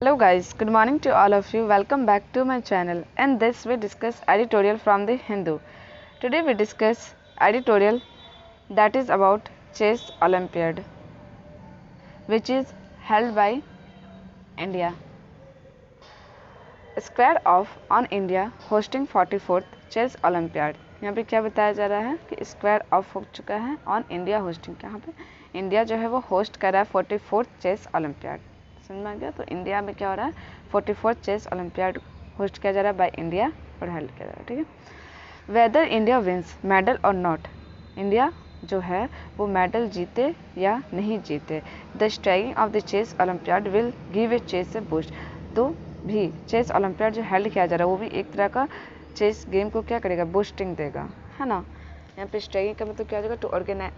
Hello guys, good morning to all of you. Welcome back to my channel. In this we discuss editorial from the Hindu. Today we discuss editorial that is about Chess Olympiad, which is held by India. Square off on India hosting 44th Chess Olympiad. यहाँ पे क्या बताया जा रहा है कि square of हो चुका है ऑन इंडिया होस्टिंग। यहाँ पे इंडिया जो है वो होस्ट कर रहा है 44th चेस ओलंपियाड। समझ में आ गया? तो इंडिया में क्या हो रहा है, 44th चेस ओलंपियाड होस्ट किया जा रहा है बाय इंडिया और हेल्ड किया जा रहा है। ठीक है। वेदर इंडिया विंस मेडल और नॉट, इंडिया जो है वो मेडल जीते या नहीं जीते, the striking of the chess olympiad will give a chess a boost. तो भी चेस ओलंपियाड जो हेल्ड किया जा रहा है वो भी एक तरह का चेस गेम को क्या करेगा, बूस्टिंग देगा, है ना। यहाँ पे स्ट्राइकिंग का मतलब क्या हो जाएगा, to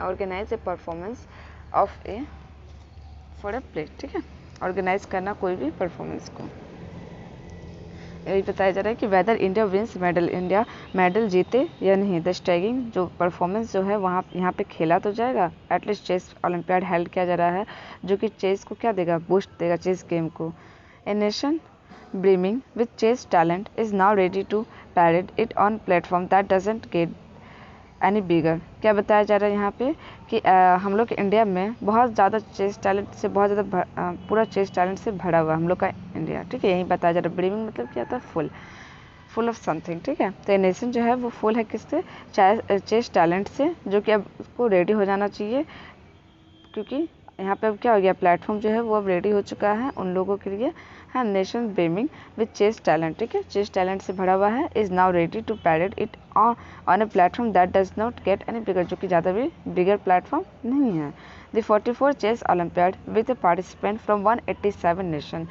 organise a performance of a for a play. ठीक है, ऑर्गेनाइज करना कोई भी परफॉर्मेंस को। यही बताया जा रहा है कि whether India wins medal, India medal जीते या नहीं, द स्ट्राइकिंग जो परफॉर्मेंस जो है वहाँ यहाँ पे खेला तो जाएगा। एटलीस्ट चेस ओलंपियाड हेल्ड किया जा रहा है जो कि चेस को क्या देगा, बूस्ट देगा चेस गेम को। A nation brimming with chess talent is now ready to parade it on platform that doesn't get any bigger। क्या बताया जा रहा है यहाँ पे कि हम लोग इंडिया में बहुत ज़्यादा चेस टैलेंट से, बहुत ज़्यादा पूरा चेस टैलेंट से भरा हुआ हम लोग का इंडिया। ठीक है, यही बताया जा रहा है। ब्रीमिंग मतलब क्या होता है, फुल ऑफ समथिंग। ठीक है, तो नेशन जो है वो फुल है किससे, चेस टैलेंट से, जो कि अब उसको रेडी हो जाना चाहिए, क्योंकि यहाँ पे अब क्या हो गया, प्लेटफॉर्म जो है वो अब रेडी हो चुका है उन लोगों के लिए। हाँ, nation beaming with chess talent, ठीक है, चेस टैलेंट से भरा हुआ है, is now ready to parade it on a platform that does not get any bigger, जो कि ज़्यादा भी बिगर प्लेटफॉर्म नहीं है। The 44 chess olympiad with a participant from 187 nation,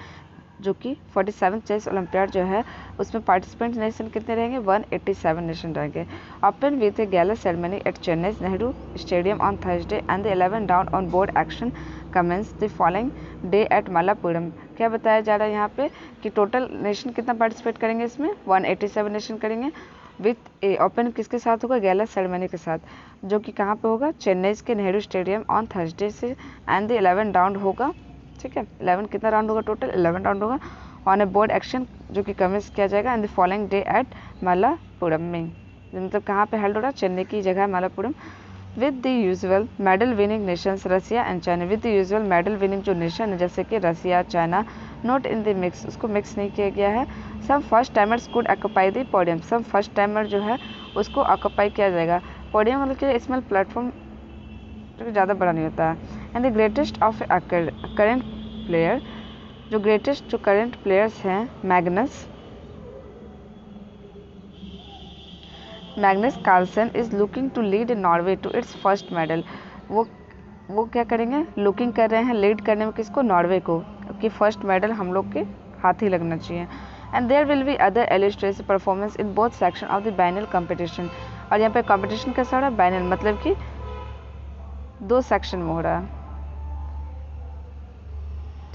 जो कि 47 चेस ओलंपियाड जो है उसमें पार्टिसिपेंट नेशन कितने रहेंगे, 187 नेशन रहेंगे। Open with a gala ceremony at Chennai Nehru stadium on Thursday and the 11 round on board action commences the following day at Malappuram. क्या बताया जा रहा है यहाँ पे कि टोटल नेशन कितना पार्टिसिपेट करेंगे इसमें, 187 नेशन करेंगे। विथ ए ओपन किसके साथ होगा, गैला सेरेमनी के साथ, जो कि कहाँ पे होगा, चेन्नई के नेहरू स्टेडियम ऑन थर्सडे से, एंड द 11 राउंड होगा। ठीक है, 11 कितना राउंड होगा, टोटल 11 राउंड होगा ऑन ए बोर्ड एक्शन, जो कि कमेंस किया जाएगा and the following day at Malappuram में, मतलब कहाँ पे हेल्ड हो रहा है, चेन्नई की जगह है Malapuram. With the usual medal winning nations Russia and China, with the usual medal winning जो नेशन है जैसे कि Russia, China, not in the mix, उसको मिक्स नहीं किया गया है। Some first timers could occupy the podium, some first timer जो है उसको ऑक्यूपाई किया जाएगा। पोडियम मतलब कि स्मॉल प्लेटफॉर्म, ज़्यादा बड़ा नहीं होता है। And the greatest of current player, जो ग्रेटेस्ट जो करेंट प्लेयर्स हैं, Magnus Carlsen is looking to lead Norway to its first medal. वो क्या करेंगे, लुकिंग कर रहे हैं लीड करने में किसको, नॉर्वे को, कि फर्स्ट मेडल हम लोग के हाथ ही लगना चाहिए। And there will be other illustrative performance in both section of the final competition. और यहाँ पे कंपटीशन कैसा हो रहा है, बाइनल मतलब कि 2 सेक्शन में हो रहा है।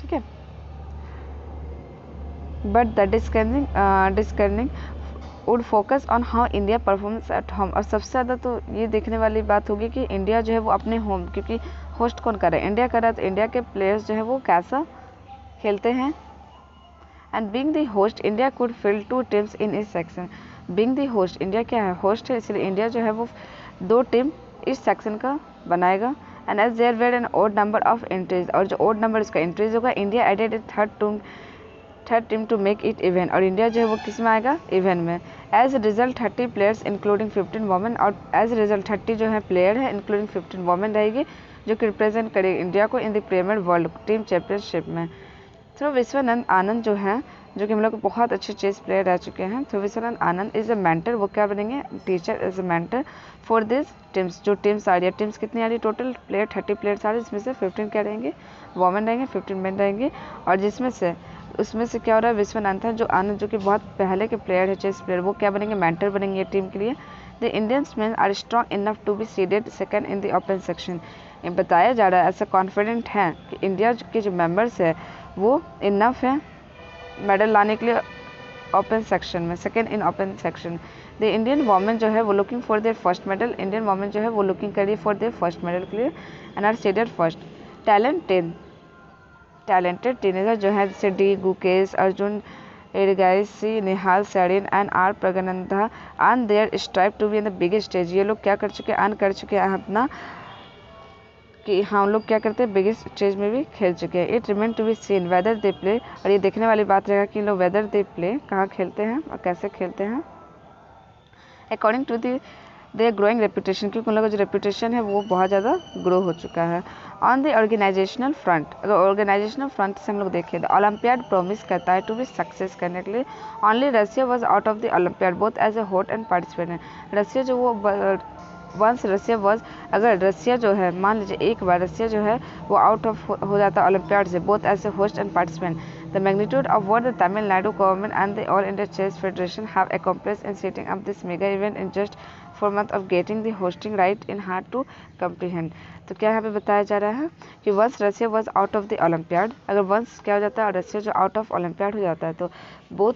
ठीक है, but the discerning would focus on how India performance at home. और सबसे ज़्यादा तो ये देखने वाली बात होगी कि इंडिया जो है वो अपने होम, क्योंकि होस्ट कौन कर रहा है, इंडिया कर रहा है, तो इंडिया के प्लेयर्स जो है वो कैसा खेलते हैं। And being the host India could field 2 teams in इस section. Being the host, India क्या है, होस्ट है, इसलिए इंडिया जो है वो 2 टीम इस सेक्शन का बनाएगा। And as there were an odd number of entries, और जो ओड नंबर इसका एंट्रीज होगा, India added a third team to make it even, और इंडिया जो है वो किस में आएगा, इवन में। As result 30 players including 15 women, और एज रिजल्ट 30 जो है प्लेयर है इंक्लूडिंग 15 वोमेन रहेगी, जो कि रिप्रेजेंट करेगी इंडिया को in the premier world team championship में। तो विश्वानंद आनंद जो है, जो कि हम लोग बहुत अच्छे चेस प्लेयर रह चुके हैं, तो विश्वानंद आनंद इज अ मेंटर, वो क्या बनेंगे, teacher is a mentor for this teams. जो टीम्स आ रही है, टीम्स कितनी आ रही है, टोटल प्लेयर 30 प्लेयर्स आ रहे हैं, जिसमें से 15 क्या रहेंगे, वोमेन रहेंगे, 15 मेन रहेंगे। और उसमें से क्या हो रहा है, विश्वनाथ जो आनंद, जो कि बहुत पहले के प्लेयर है चेस प्लेयर, वो क्या बनेंगे, मेंटर बनेंगे टीम के लिए। The Indians men are strong enough to be seeded second in the open section. ये बताया जा रहा है, ऐसा कॉन्फिडेंट है कि इंडिया के जो मेंबर्स है वो इनफ है मेडल लाने के लिए ओपन सेक्शन में, second in open section. The Indian women जो है वो looking for their first medal, Indian women जो है वो लुकिंग कर रही है फॉर देयर फर्स्ट मेडल के लिए, and are seeded first. Talent 10, talented teenager जो है जैसे D Gukesh, Arjun Erigaisi, Nihal Sarin and R Praggnanandhaa and their strive to be in the big stage. ये लोग क्या कर चुके हैं, अर्न कर चुके हैं अपना कि हम लोग क्या करते हैं बिगेस्ट स्टेज में भी खेल चुके हैं। It remain to be seen whether they play, और ये देखने वाली बात रहेगा कि लोग वेदर दे प्ले कहाँ खेलते हैं और कैसे खेलते हैं। According to the they growing reputation, क्योंकि उन लोगों का जो रेपुटेशन है वो बहुत ज़्यादा ग्रो हो चुका है। ऑन द ऑर्गेनाइजेशनल फ्रंट, अगर ऑर्गेनाइजेशनल फ्रंट से हम लोग देखें तो ओलंपियाड प्रॉमिस करता है टू बी सक्सेस करने के लिए। Only Russia was out of the Olympiad both as a host and participant. Russia जो वो वंस रशिया वॉज, अगर रशिया जो है मान लीजिए एक बार रशिया जो है वो आउट ऑफ हो जाता है ओलंपियाड से both as a host and participant, the magnitude of what the Tamil Nadu government and the All India Chess Federation have accomplished in setting up this mega event in just 4 months of getting the hosting right in hard to comprehend। तो क्या यहाँ पे बताया जा रहा है कि once Russia was out of the Olympiad, अगर वंस क्या हो जाता है रशिया जो आउट ऑफ ओलंपियाड हो जाता है तो बोथ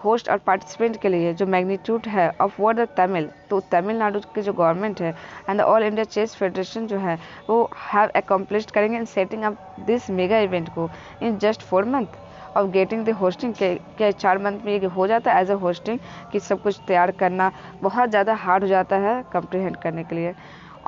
होस्ट और पार्टिसिपेंट के लिए जो मैग्नीट्यूड है ऑफ वर्ड तमिल, तो तमिलनाडु की जो गवर्नमेंट है and the All India Chess Federation जो है वो हैव अकम्प्लिश्ड करेंगे in setting up this mega event को in just 4 month of getting the hosting के 4 मंथ में ये हो जाता है एज अ होस्टिंग कि सब कुछ तैयार करना बहुत ज़्यादा हार्ड हो जाता है कंप्रीहेंड करने के लिए।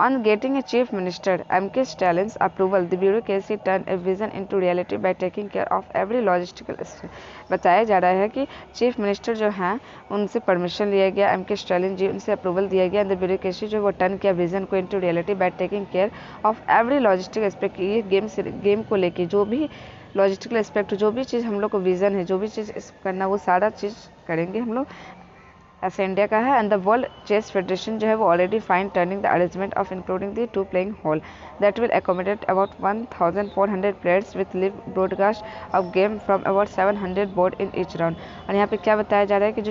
On getting a chief minister M.K. Stallin's approval, the bureaucracy turned a vision into reality by taking care of every logistical step। बताया जा रहा है कि चीफ मिनिस्टर जो हैं उनसे परमिशन लिया गया, M.K. स्टालिन जी उनसे अप्रूवल दिया गया, द ब्यूरोक्रेसी जो वो टर्न किया विजन को into reality by taking care of every logistic aspect. ये गेम को लेके जो भी लॉजिस्टिकल एस्पेक्ट, जो भी चीज़ हम लोग को विजन है, जो भी चीज़ करना वो सारा चीज़ करेंगे हम लोग ऐसे इंडिया का है। And the World Chess Federation जो है वो already fine turning the arrangement of including the 2 playing hall that will accommodate about 1400 players with live broadcast of game from about 700 board in each round. और यहाँ पे क्या बताया जा रहा है कि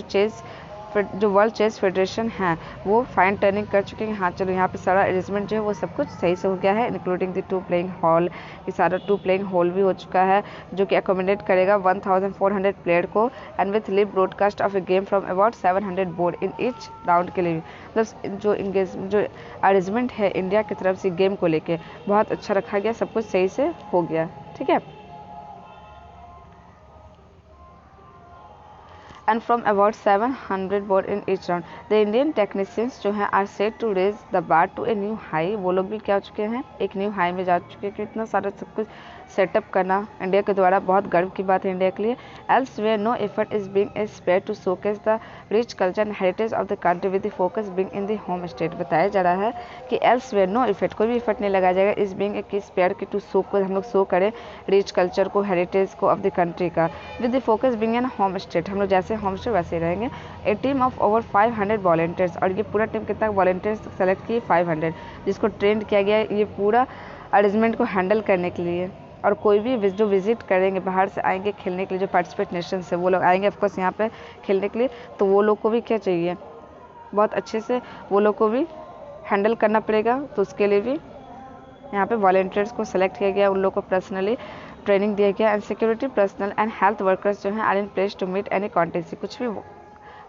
जो वर्ल्ड चेस फेडरेशन है वो फाइन टर्निंग कर चुके हैं। हाँ चलो यहाँ पे सारा अरेंजमेंट जो है वो सब कुछ सही से हो गया है इंक्लूडिंग द 2 प्लेइंग हॉल, ये सारा 2 प्लेइंग हॉल भी हो चुका है जो कि अकोमोडेट करेगा 1400 प्लेयर को and with live broadcast of A game from about 700 board in each round के लिए। मतलब जो अरेंजमेंट है इंडिया की तरफ से गेम को लेके बहुत अच्छा रखा गया, सब कुछ सही से हो गया, ठीक है। And from about 700 board in each round, the Indian technicians जो हैं are set to raise the bar to a new high। वो लोग भी क्या हो चुके हैं, एक न्यू हाई में जा चुके हैं कि इतना सारा सब कुछ सेटअप करना इंडिया के द्वारा बहुत गर्व की बात है इंडिया के लिए। Elsewhere no effort is being spared to showcase the rich culture and heritage of the country with the focus being in the home state। बताया जा रहा है कि elsewhere no effort, कोई भी इफर्ट नहीं लगाया जाएगा इस being एक स्पेयर की टू शो को हम लोग शो करें रिच कल्चर को, हेरिटेज को ऑफ द कंट्री का with the focus being in home state. हम लोग जैसे होम स्टेट वैसे रहेंगे। A team of over 500 volunteers, और ये पूरा टीम कितना वॉलंटियर्स सेलेक्ट किए 500 जिसको ट्रेंड किया गया है ये पूरा अरेंजमेंट को हैंडल करने के लिए। और कोई भी जो विजिट करेंगे बाहर से आएंगे खेलने के लिए, जो पार्टिसिपेट नेशन से वो लोग आएंगे ऑफकोर्स यहाँ पे खेलने के लिए, तो वो लोग को भी क्या चाहिए बहुत अच्छे से वो लोग को भी हैंडल करना पड़ेगा। तो उसके लिए भी यहाँ पे वॉलंटियर्स को सेलेक्ट किया गया, उन लोग को पर्सनली ट्रेनिंग दिया गया। And security personnel and health workers जो हैं are in place to meet any contingency,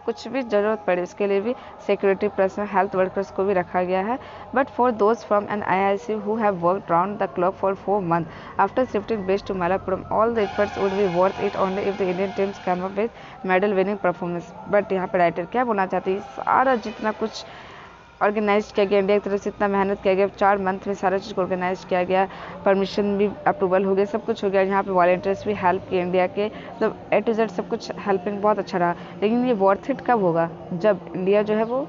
कुछ भी ज़रूरत पड़े उसके लिए भी सिक्योरिटी पर्सनल हेल्थ वर्कर्स को भी रखा गया है। But for those from an IIC who have worked round the clock for 4 months after shifting base to Malappuram, all the efforts would be worth it only if the Indian teams come up with medal winning performance. But यहाँ पे writer क्या बोलना चाहती है, सारा जितना कुछ organise किया गया इंडिया की तरफ से, इतना मेहनत किया गया 4 मंथ में सारा चीज़ को ऑर्गेनाइज किया गया, परमिशन भी अप्रूवल हो गया, सब कुछ हो गया। यहाँ पे वॉलंटियर्स भी हेल्प किए इंडिया के, मतलब A to Z सब कुछ हेल्पिंग बहुत अच्छा रहा। लेकिन ये वर्थ इट कब होगा, जब इंडिया जो है वो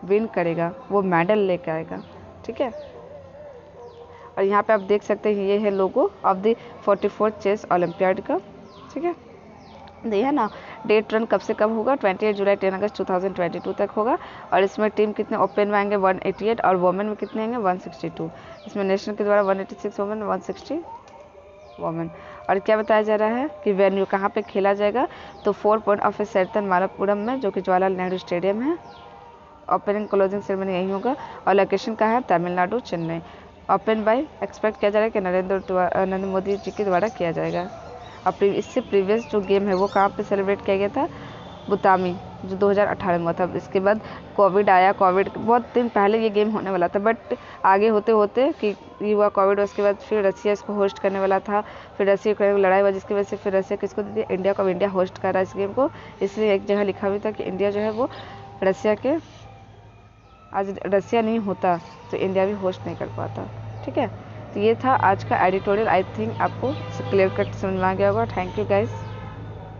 विन करेगा, वो मेडल लेकर आएगा, ठीक है। और यहाँ पे आप देख सकते हैं ये है logo of the 44th chess Olympiad का, ठीक है। देखिए ना डेट रन कब से कब होगा, 28 जुलाई 10 अगस्त 2022 तक होगा। और इसमें टीम कितने ओपन में आएंगे 188 और वोमेन में कितने आएंगे 162। इसमें नेशनल के द्वारा 186 वोमेन 160 वोमेन। और क्या बताया जा रहा है कि वेन्यू कहाँ पे खेला जाएगा, तो 4 पॉइंट ऑफ सेरतन मालापुरम में जो कि जवाहरलाल नेहरू स्टेडियम है। ओपनिंग क्लोजिंग सेरेमनी यही होगा और लोकेशन कहाँ है Tamil Nadu Chennai. Open by expect किया जा रहा है कि नरेंद्र मोदी जी के द्वारा किया जाएगा। और इससे प्रीवियस जो गेम है वो कहाँ पे सेलिब्रेट किया गया था, बुतामी, जो 2018 में हुआ था। इसके बाद कोविड आया, कोविड बहुत दिन पहले ये गेम होने वाला था, बट आगे होते होते कि ये हुआ कोविड, उसके बाद फिर रसिया इसको होस्ट करने वाला था, फिर रसिया यूक्रेन लड़ाई हुआ, जिसकी वजह से फिर रसिया किसको दी थी, इंडिया को। अब इंडिया होस्ट कर रहा है इस गेम को, इसलिए एक जगह लिखा भी था कि इंडिया जो है वो रसिया के, आज रसिया नहीं होता तो इंडिया भी होस्ट नहीं कर पाता। ठीक है, तो ये था आज का एडिटोरियल। आई थिंक आपको क्लियर कट समझ में आ गया होगा। Thank you guys.